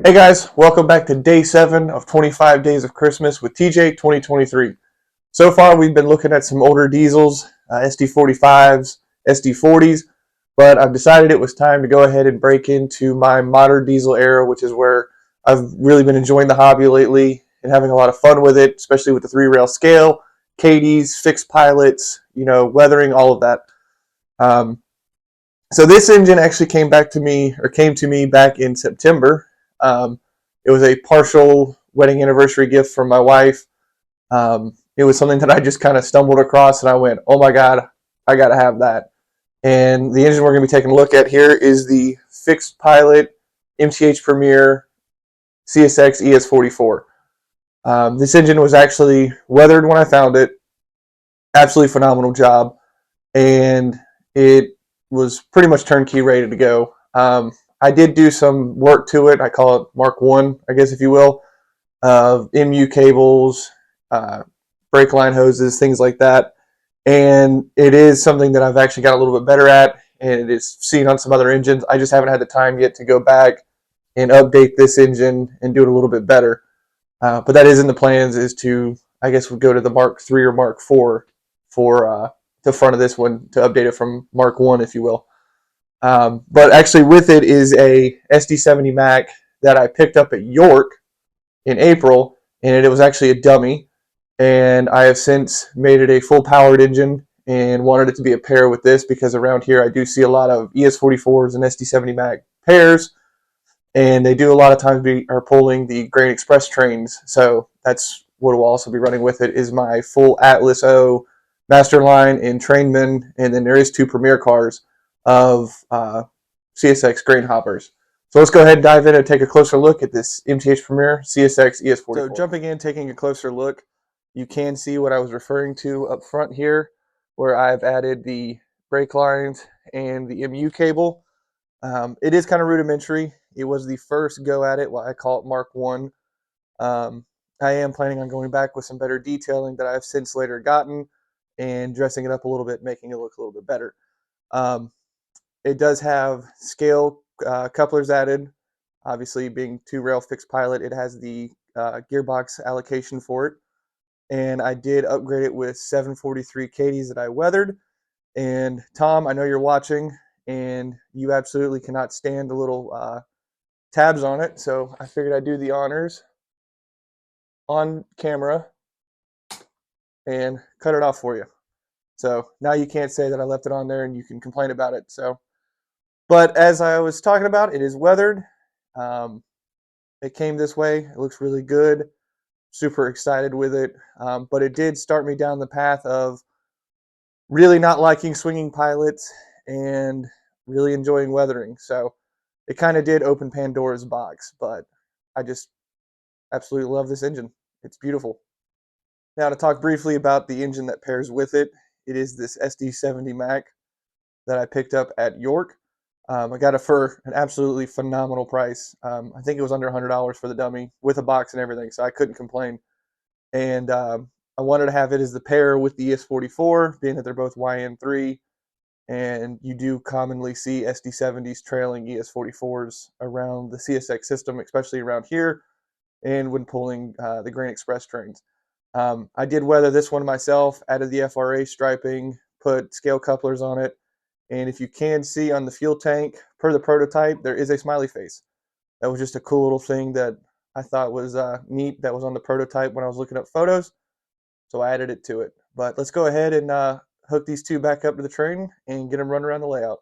Hey guys, welcome back to day 7 of 25 Days of Christmas with TJ 2023. So far we've been looking at some older diesels, SD45s, SD40s, but I've decided it was time to go ahead and break into my modern diesel era, which is where I've really been enjoying the hobby lately and having a lot of fun with it, especially with the 3-rail scale, kadees, fixed pilots, weathering, all of that. So this engine actually came to me back in September. It was a partial wedding anniversary gift from my wife. It was something that I just kind of stumbled across, and I went, "Oh my God, I got to have that." And the engine we're going to be taking a look at here is the fixed pilot MTH Premier CSX ES44. This engine was actually weathered when I found it. Absolutely phenomenal job, and it was pretty much turnkey, ready to go. I did do some work to it. I call it Mark 1, I guess, if you will, of MU cables, brake line hoses, things like that. And it is something that I've actually got a little bit better at, and it is seen on some other engines. I just haven't had the time yet to go back and update this engine and do it a little bit better. But that is in the plans, is to, I guess, we'll go to the Mark 3 or Mark 4 for the front of this one to update it from Mark 1, if you will. But actually with it is a SD70Mac that I picked up at York in April, and it was actually a dummy. And I have since made it a full-powered engine and wanted it to be a pair with this, because around here I do see a lot of ES44s and SD70Mac pairs, and they do a lot of times are pulling the Grain Express trains. So that's what will also be running with it, is my full Atlas O master line in Trainman, and then there is 2 Premier cars of CSX grain hoppers. So let's go ahead and dive in and take a closer look at this MTH Premier CSX ES44. So jumping in, taking a closer look, you can see what I was referring to up front here, where I've added the brake lines and the MU cable. It is kind of rudimentary. It was the first go at it, I call it Mark 1. I am planning on going back with some better detailing that I've since later gotten and dressing it up a little bit, making it look a little bit better. It does have scale couplers added. Obviously, being 2-rail fixed pilot, it has the gearbox allocation for it. And I did upgrade it with 743 kadees that I weathered. And Tom, I know you're watching, and you absolutely cannot stand the little tabs on it, so I figured I'd do the honors on camera and cut it off for you. So now you can't say that I left it on there, and you can complain about it. But as I was talking about, it is weathered. It came this way. It looks really good. Super excited with it. But it did start me down the path of really not liking swinging pilots and really enjoying weathering. So it kind of did open Pandora's box, but I just absolutely love this engine. It's beautiful. Now, to talk briefly about the engine that pairs with it, it is this SD70Mac that I picked up at York. I got it for an absolutely phenomenal price. I think it was under $100 for the dummy with a box and everything, so I couldn't complain. And I wanted to have it as the pair with the ES44, being that they're both YN3, and you do commonly see SD70s trailing ES44s around the CSX system, especially around here, and when pulling the Grain Express trains. I did weather this one myself, added the FRA striping, put scale couplers on it, and if you can see on the fuel tank, per the prototype, there is a smiley face. That was just a cool little thing that I thought was neat, that was on the prototype when I was looking up photos, so I added it to it. But let's go ahead and hook these two back up to the train and get them run around the layout.